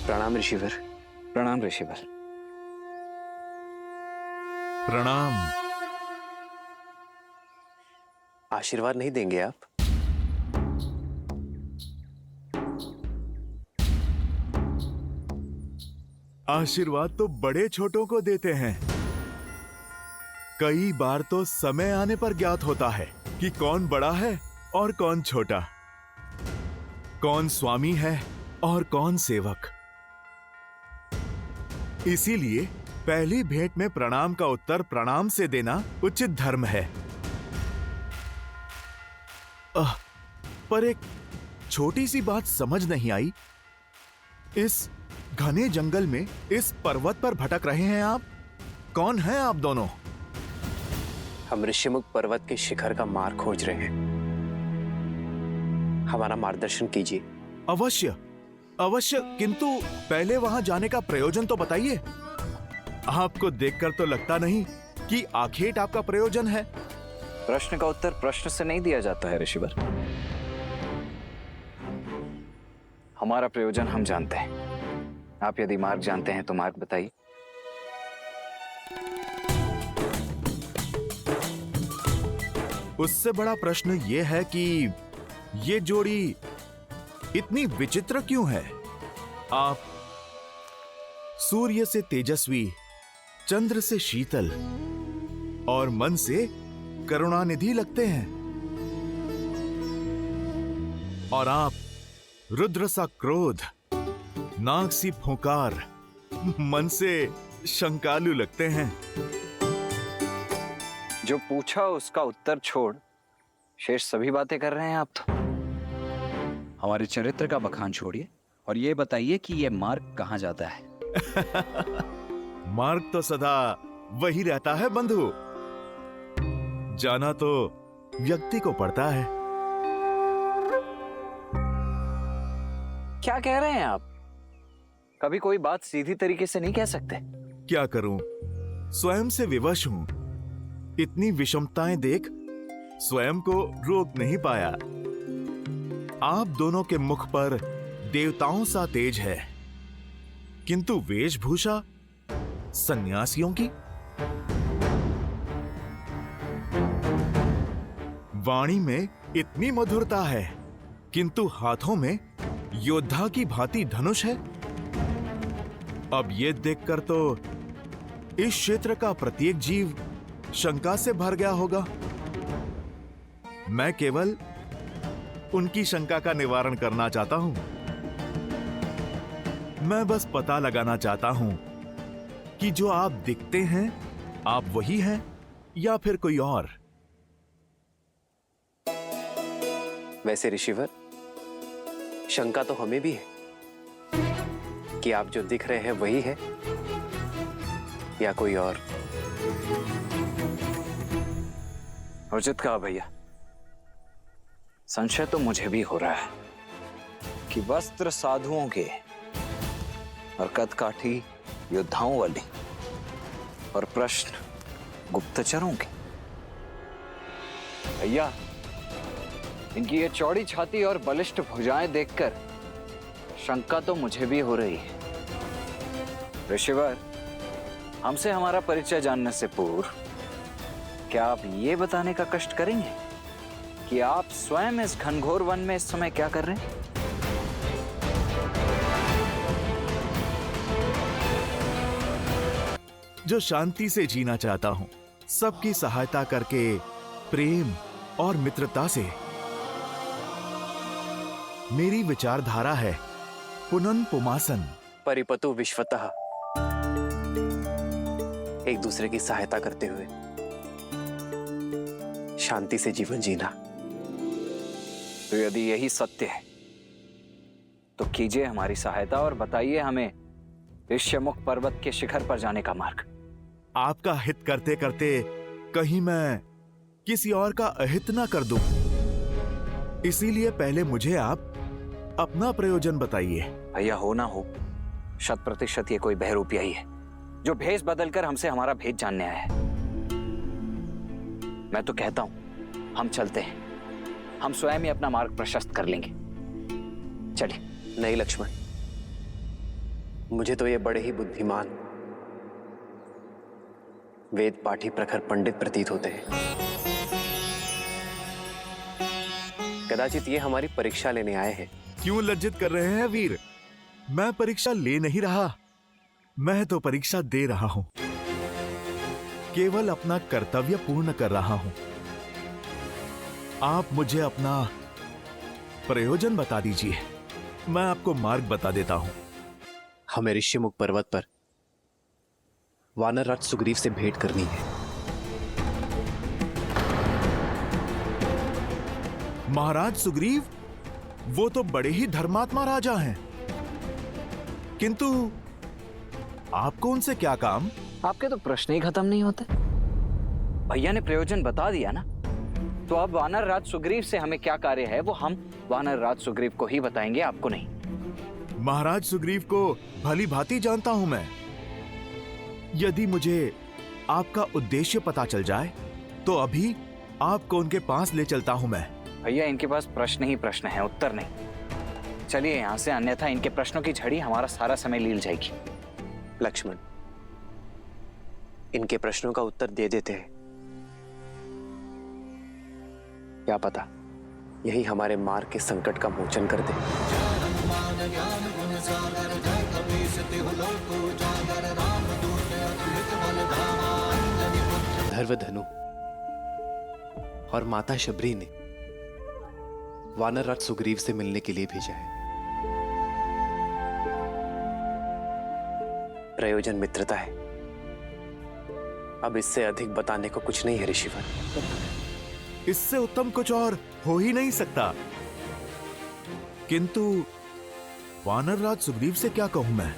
प्रणाम ऋषिवर। प्रणाम ऋषिवर। प्रणाम। आशीर्वाद नहीं देंगे आप? आशीर्वाद तो बड़े छोटों को देते हैं। कई बार तो समय आने पर ज्ञात होता है कि कौन बड़ा है और कौन छोटा, कौन स्वामी है और कौन सेवक। इसीलिए पहली भेंट में प्रणाम का उत्तर प्रणाम से देना उचित धर्म है। पर एक छोटी सी बात समझ नहीं आई। इस घने जंगल में इस पर्वत पर भटक रहे हैं आप। कौन हैं आप दोनों? हम ऋषिमुख पर्वत के शिखर का मार्ग खोज रहे हैं। हमारा मार्गदर्शन कीजिए। अवश्य अवश्य, किंतु पहले वहां जाने का प्रयोजन तो बताइए। आपको देखकर तो लगता नहीं कि आखेट आपका प्रयोजन है। प्रश्न का उत्तर प्रश्न से नहीं दिया जाता है ऋषिवर। हमारा प्रयोजन हम जानते हैं। आप यदि मार्ग जानते हैं तो मार्ग बताइए। उससे बड़ा प्रश्न यह है कि ये जोड़ी इतनी विचित्र क्यों है? आप सूर्य से तेजस्वी, चंद्र से शीतल और मन से करुणानिधि लगते हैं, और आप रुद्र सा क्रोध, नाग सी फुंकार, मन से शंकालु लगते हैं। जो पूछा उसका उत्तर छोड़ शेष सभी बातें कर रहे हैं आप तो। हमारे चरित्र का बखान छोड़िए और ये बताइए कि ये मार्ग कहां जाता है। मार्ग तो सदा वही रहता है बंधु। जाना तो व्यक्ति को पड़ता है। क्या कह रहे हैं आप? कभी कोई बात सीधी तरीके से नहीं कह सकते। क्या करूं, स्वयं से विवश हूं। इतनी विषमताएं देख स्वयं को रोक नहीं पाया। आप दोनों के मुख पर देवताओं सा तेज है, किंतु वेशभूषा सन्यासियों की। वाणी में इतनी मधुरता है, किंतु हाथों में योद्धा की भांति धनुष है। अब ये देखकर तो इस क्षेत्र का प्रत्येक जीव शंका से भर गया होगा। मैं केवल उनकी शंका का निवारण करना चाहता हूं। मैं बस पता लगाना चाहता हूं कि जो आप दिखते हैं, आप वही हैं या फिर कोई और। वैसे ऋषिवर, शंका तो हमें भी है कि आप जो दिख रहे हैं वही है या कोई और। उचित कहा भैया। संशय तो मुझे भी हो रहा है कि वस्त्र साधुओं के और कदकाठी योद्धाओं वाले और प्रश्न गुप्तचरों के। भैया, इनकी ये चौड़ी छाती और बलिष्ठ भुजाएं देखकर शंका तो मुझे भी हो रही है। ऋषिवर, हमसे हमारा परिचय जानने से पूर्व क्या आप ये बताने का कष्ट करेंगे कि आप स्वयं इस घनघोर वन में इस समय क्या कर रहे हैं? जो शांति से जीना चाहता हूं, सबकी सहायता करके, प्रेम और मित्रता से। मेरी विचारधारा है पुनन पुमासन। परिपतु विश्वतः, एक दूसरे की सहायता करते हुए शांति से जीवन जीना। तो यदि यही सत्य है तो कीजिए हमारी सहायता और बताइए हमें ऋष्यमुख पर्वत के शिखर पर जाने का मार्ग। आपका हित करते करते कहीं मैं किसी और का अहित ना कर दूं, इसीलिए पहले मुझे आप अपना प्रयोजन बताइए। भैया, हो ना हो, 100% ये कोई बहरूपिया ही है जो भेष बदलकर हमसे हमारा भेद जानने आया है। मैं तो कहता हूं हम चलते हैं। हम स्वयं ही अपना मार्ग प्रशस्त कर लेंगे। चलिए। नहीं लक्ष्मण, मुझे तो ये बड़े ही बुद्धिमान, वेद पाठी प्रखर पंडित प्रतीत होते हैं। कदाचित ये हमारी परीक्षा लेने आए हैं। क्यों लज्जित कर रहे हैं वीर? मैं परीक्षा ले नहीं रहा, मैं तो परीक्षा दे रहा हूं। केवल अपना कर्तव्य पूर्ण कर रहा हूं। आप मुझे अपना प्रयोजन बता दीजिए, मैं आपको मार्ग बता देता हूं। हमें ऋषिमुख पर्वत पर वानर राज सुग्रीव से भेंट करनी है। महाराज सुग्रीव, वो तो बड़े ही धर्मात्मा राजा हैं, किंतु आपको उनसे क्या काम? आपके तो प्रश्न ही खत्म नहीं होते। भैया ने प्रयोजन बता दिया ना, तो अब वानर राज सुग्रीव से हमें क्या कार्य है वो हम वानर राज सुग्रीव को ही बताएंगे, आपको नहीं। महाराज सुग्रीव को भली भांति जानता हूं मैं। यदि मुझे आपका उद्देश्य पता चल जाए तो अभी आपको उनके पास ले चलता हूं मैं। भैया इनके पास प्रश्न ही प्रश्न है, उत्तर नहीं। चलिए यहां से, अन्यथा इनके प्रश्नों की झड़ी हमारा सारा समय लील जाएगी। लक्ष्मण, इनके प्रश्नों का उत्तर दे देते हैं। क्या पता यही हमारे मार्ग के संकट का मोचन कर दे। धर्वधनु और माता शबरी ने वानर राज सुग्रीव से मिलने के लिए भेजा है। प्रयोजन मित्रता है। अब इससे अधिक बताने को कुछ नहीं है ऋषिवर। इससे उत्तम कुछ और हो ही नहीं सकता। किंतु वानर राज सुग्रीव से क्या कहूं मैं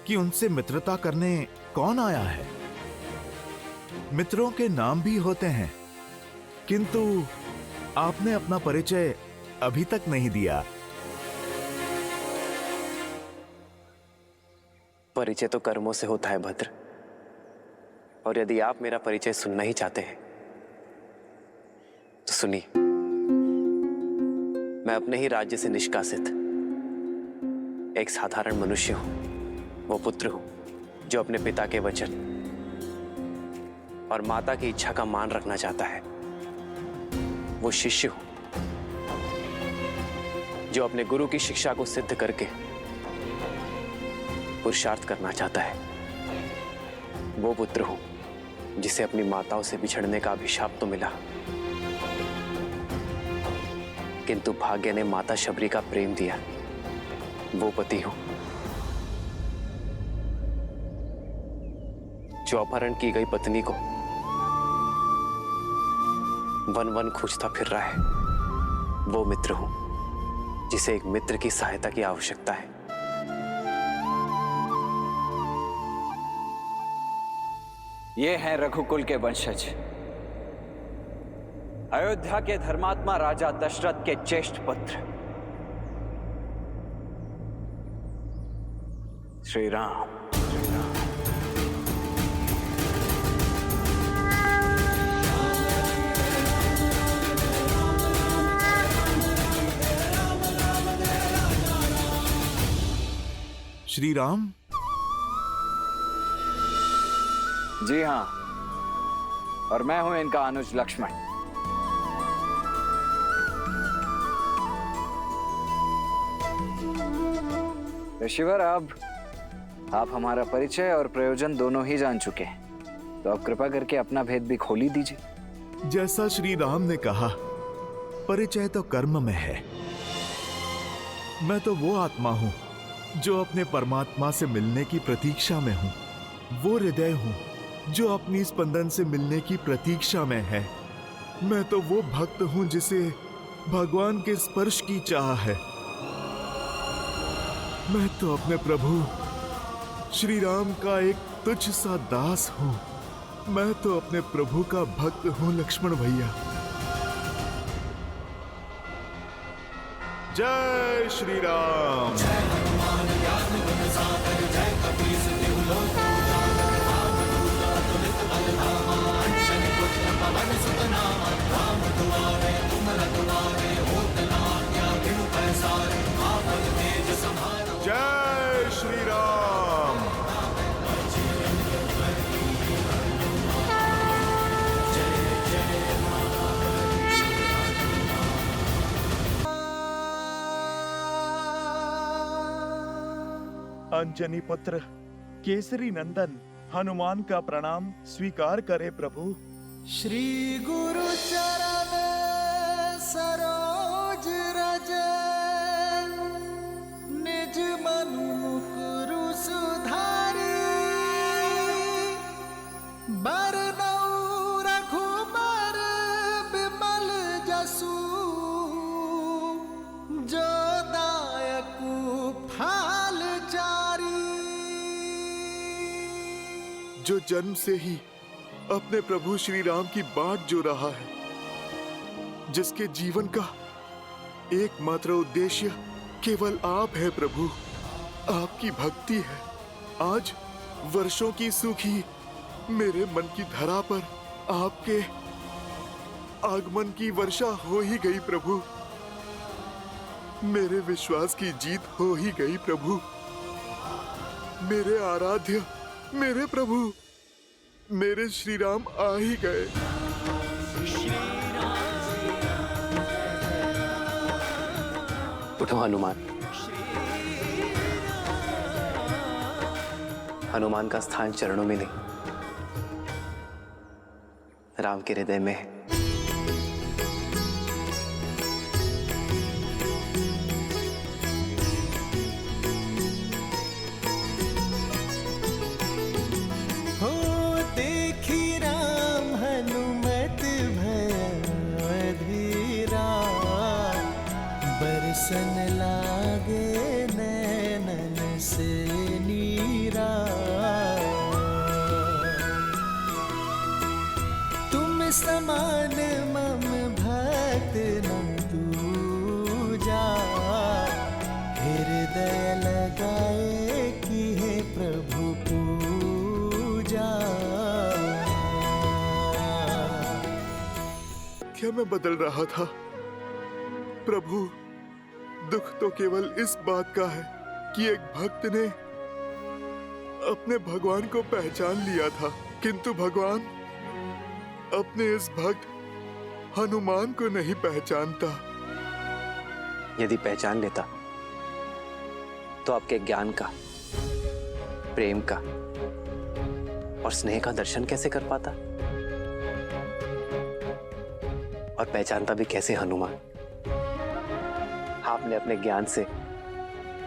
कि उनसे मित्रता करने कौन आया है? मित्रों के नाम भी होते हैं, किंतु आपने अपना परिचय अभी तक नहीं दिया। परिचय तो कर्मों से होता है भद्र, और यदि आप मेरा परिचय सुनना ही चाहते हैं तो सुनिए। मैं अपने ही राज्य से निष्कासित एक साधारण मनुष्य हूं। वो पुत्र हूं जो अपने पिता के वचन और माता की इच्छा का मान रखना चाहता है। वो शिष्य हूं जो अपने गुरु की शिक्षा को सिद्ध करके पुरुषार्थ करना चाहता है। वो पुत्र हूं जिसे अपनी माताओं से बिछड़ने का अभिशाप तो मिला, किंतु भाग्य ने माता शबरी का प्रेम दिया। वो पति हूं जो अपहरण की गई पत्नी को वन वन खोजता फिर रहा है। वो मित्र हूं जिसे एक मित्र की सहायता की आवश्यकता है। ये हैं रघुकुल के वंशज, अयोध्या के धर्मात्मा राजा दशरथ के ज्येष्ठ पुत्र श्री राम। श्री राम? जी हां, और मैं हूं इनका अनुज लक्ष्मण। ऋषिवर, अब आप हमारा परिचय और प्रयोजन दोनों ही जान चुके हैं, तो अब कृपा करके अपना भेद भी खोल ही दीजिए। जैसा श्री राम ने कहा, परिचय तो कर्म में है। मैं तो वो आत्मा हूं जो अपने परमात्मा से मिलने की प्रतीक्षा में हूं। वो हृदय हूं जो अपनी स्पंदन से मिलने की प्रतीक्षा में है। मैं तो वो भक्त हूं जिसे भगवान के स्पर्श की चाह है। मैं तो अपने प्रभु श्री राम का एक तुच्छ सा दास हूं। मैं तो अपने प्रभु का भक्त हूं लक्ष्मण भैया। जय श्री राम। जय अंजनी पुत्र केसरी नंदन हनुमान का प्रणाम स्वीकार करे प्रभु। श्री गुरु चरण सरोज रज निज मनु मुकुरु सुधारी बरनउँ रघुबर बिमल जसु जो दायकु फल चारी। जो जन्म से ही अपने प्रभु श्री राम की बाट जो रहा है, जिसके जीवन का एकमात्र उद्देश्य केवल आप है प्रभु, आपकी भक्ति है। आज वर्षों की सूखी मेरे मन की धरा पर आपके आगमन की वर्षा हो ही गई प्रभु। मेरे विश्वास की जीत हो ही गई प्रभु। मेरे आराध्य, मेरे प्रभु, मेरे श्री राम आ ही गए। उठो हनुमान। हनुमान का स्थान चरणों में नहीं, राम के हृदय में है। सन लागे नैनन से नीरा, तुम समान मम भक्त न दूजा, हृदय लगाए कि हे प्रभु पूजा। क्या मैं बदल रहा था प्रभु? दुख तो केवल इस बात का है कि एक भक्त ने अपने भगवान को पहचान लिया था, किंतु भगवान अपने इस भक्त हनुमान को नहीं पहचानता। यदि पहचान लेता तो आपके ज्ञान का, प्रेम का और स्नेह का दर्शन कैसे कर पाता, और पहचानता भी कैसे हनुमान? आपने अपने ज्ञान से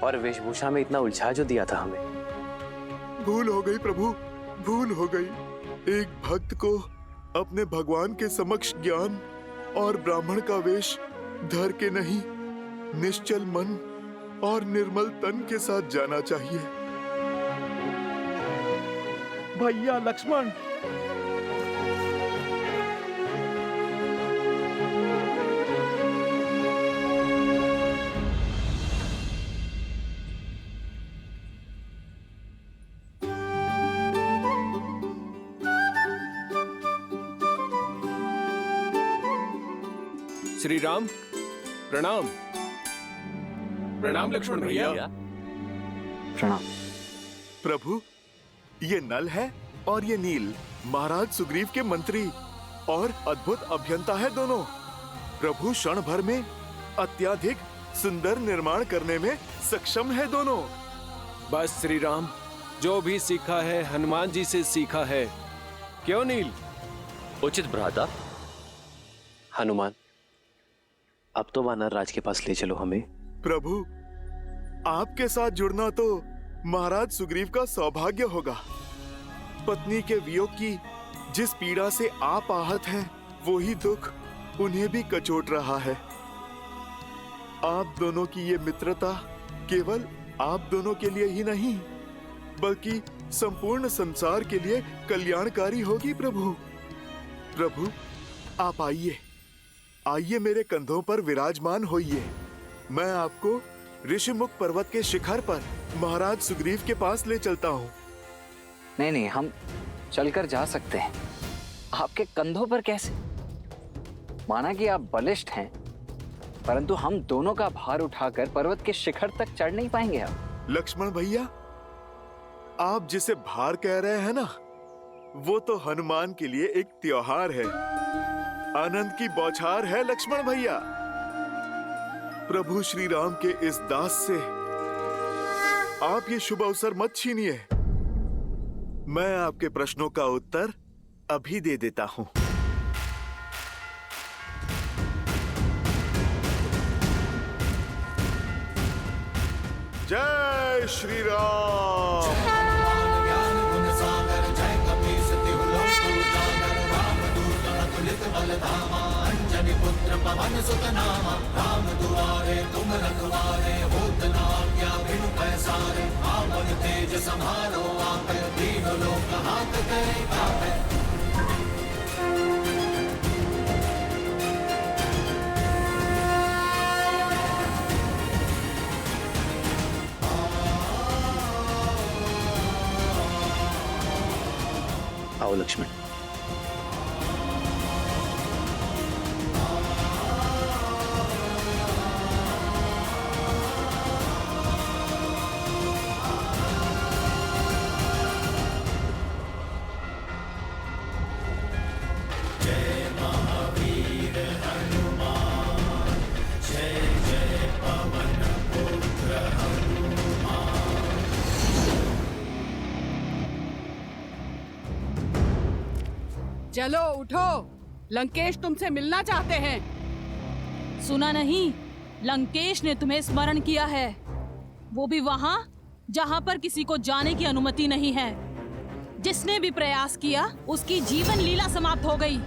और वेशभूषा में इतना उलझा जो दिया था हमें। भूल हो गई प्रभु, भूल हो गई। एक भक्त को अपने भगवान के समक्ष ज्ञान और ब्राह्मण का वेश धर के नहीं, निश्चल मन और निर्मल तन के साथ जाना चाहिए। भैया लक्ष्मण, श्री राम प्रणाम। प्रणाम लक्ष्मण भैया। प्रणाम। प्रभु, ये नल है और ये नील महाराज सुग्रीव के मंत्री और अद्भुत अभियंता है दोनों। प्रभु क्षण भर में अत्यधिक सुंदर निर्माण करने में सक्षम है दोनों। बस श्री राम, जो भी सीखा है हनुमान जी से सीखा है, क्यों नील? उचित भ्राता। हनुमान, अब तो वानर राज के पास ले चलो हमें। प्रभु, आपके साथ जुड़ना तो महाराज सुग्रीव का सौभाग्य होगा। पत्नी के वियोग की जिस पीड़ा से आप आहत हैं, वो ही दुख उन्हें भी कचोट रहा है। आप दोनों की ये मित्रता केवल आप दोनों के लिए ही नहीं, बल्कि संपूर्ण संसार के लिए कल्याणकारी होगी प्रभु। प्रभु, आप आइए, आइए मेरे कंधों पर विराजमान होइए। मैं आपको ऋषिमुख पर्वत के शिखर पर महाराज सुग्रीव के पास ले चलता हूँ। नहीं नहीं, हम चलकर जा सकते हैं। आपके कंधों पर कैसे? माना कि आप बलिष्ठ हैं, परंतु हम दोनों का भार उठाकर पर्वत के शिखर तक चढ़ नहीं पाएंगे आप। लक्ष्मण भैया, आप जिसे भार कह रहे हैं ना, वो तो हनुमान के लिए एक त्योहार है, आनंद की बौछार है लक्ष्मण भैया। प्रभु श्री राम के इस दास से आप ये शुभ अवसर मत छीनिए। मैं आपके प्रश्नों का उत्तर अभी दे देता हूं। जय श्री राम। आओ लक्ष्मण। चलो उठो, लंकेश तुमसे मिलना चाहते हैं। सुना नहीं, लंकेश ने तुम्हें स्मरण किया है, वो भी वहाँ जहाँ पर किसी को जाने की अनुमति नहीं है। जिसने भी प्रयास किया उसकी जीवन लीला समाप्त हो गई।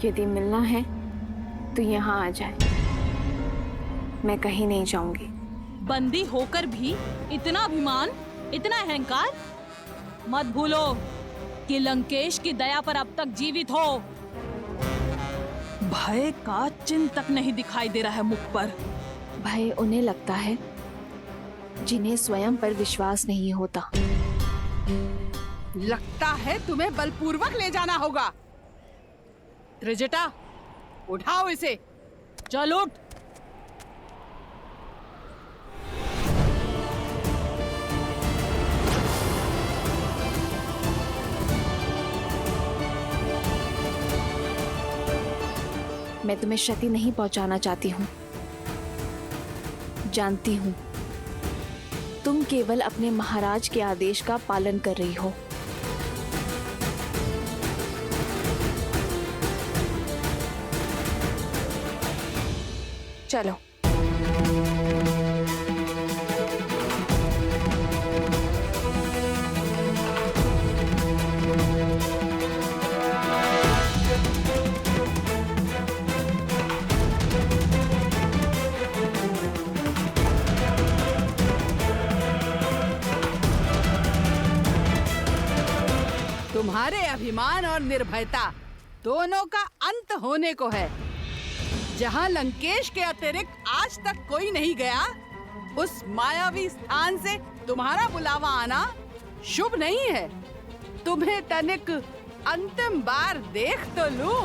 यदि मिलना है तो यहाँ आ जाए, मैं कहीं नहीं जाऊंगी। बंदी होकर भी इतना अभिमान, इतना अहंकार। मत भूलो कि लंकेश की दया पर अब तक जीवित हो। भय का चिन्ह तक नहीं दिखाई दे रहा है मुख पर। भय उन्हें लगता है जिन्हें स्वयं पर विश्वास नहीं होता। लगता है तुम्हें बलपूर्वक ले जाना होगा। त्रिजटा, उठाओ इसे। चल उठ। मैं तुम्हें क्षति नहीं पहुंचाना चाहती हूँ। जानती हूँ तुम केवल अपने महाराज के आदेश का पालन कर रही हो। चलो। तुम्हारे अभिमान और निर्भयता दोनों का अंत होने को है। जहाँ लंकेश के अतिरिक्त आज तक कोई नहीं गया, उस मायावी स्थान से तुम्हारा बुलावा आना शुभ नहीं है। तुम्हें तनिक अंतिम बार देख तो लूं।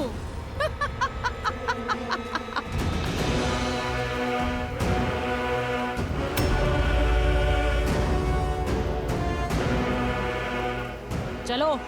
चलो।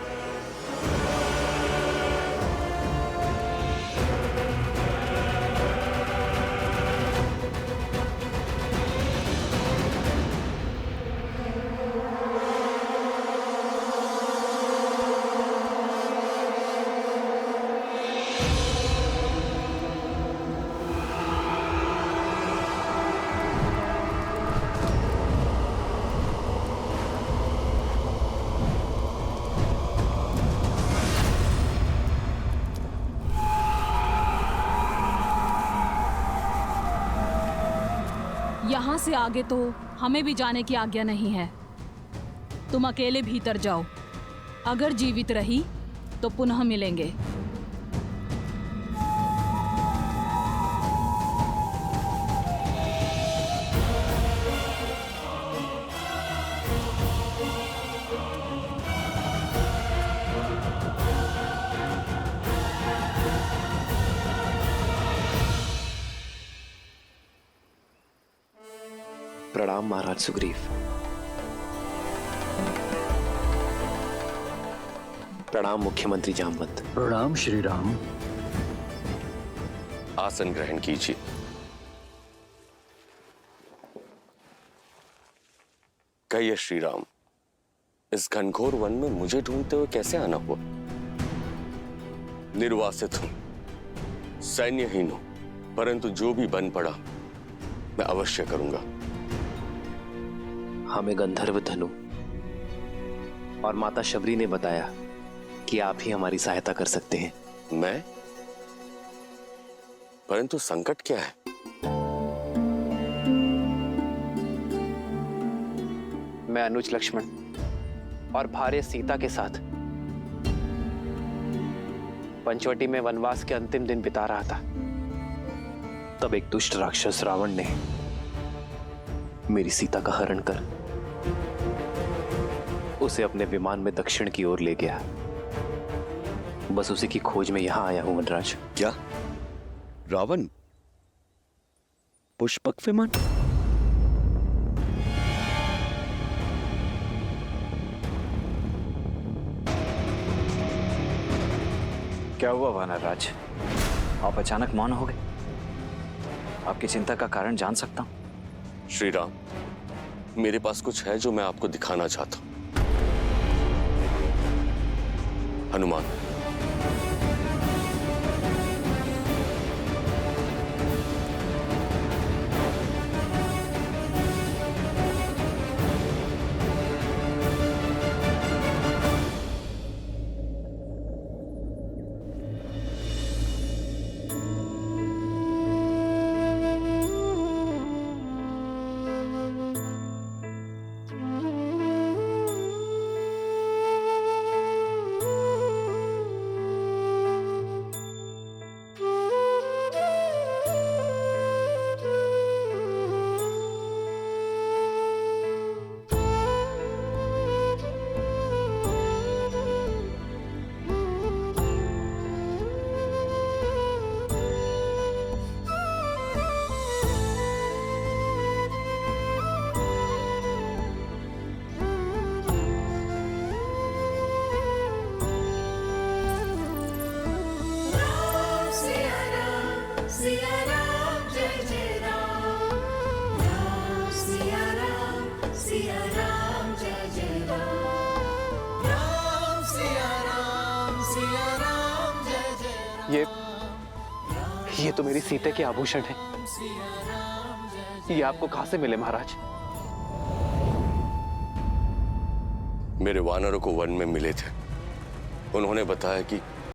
यहाँ से आगे तो हमें भी जाने की आज्ञा नहीं है। तुम अकेले भीतर जाओ। अगर जीवित रही तो पुनः मिलेंगे। प्रणाम महाराज सुग्रीव। प्रणाम मुख्यमंत्री जामवंत। प्रणाम श्री राम। आसन ग्रहण कीजिए। कहिए श्री राम, इस घनघोर वन में मुझे ढूंढते हुए कैसे आना हुआ? निर्वासित हूं, सैन्यहीन हूं, परंतु जो भी बन पड़ा मैं अवश्य करूंगा। हमें गंधर्व धनु और माता शबरी ने बताया कि आप ही हमारी सहायता कर सकते हैं। मैं? परंतु संकट क्या है? मैं अनुज लक्ष्मण और भार्य सीता के साथ पंचवटी में वनवास के अंतिम दिन बिता रहा था। तब एक दुष्ट राक्षस रावण ने मेरी सीता का हरण कर उसे अपने विमान में दक्षिण की ओर ले गया। बस उसी की खोज में यहां आया हूं वनराज। क्या? रावण? पुष्पक विमान? क्या हुआ वानरराज? आप अचानक मौन हो गए। आपकी चिंता का कारण जान सकता हूं? श्री राम, मेरे पास कुछ है जो मैं आपको दिखाना चाहता हूं। हनुमान, ये तो मेरी सीते के आभूषण है। ये आपको कहां से मिले महाराज? मेरे वानरों को वन में मिले थे। उन्होंने बताया कि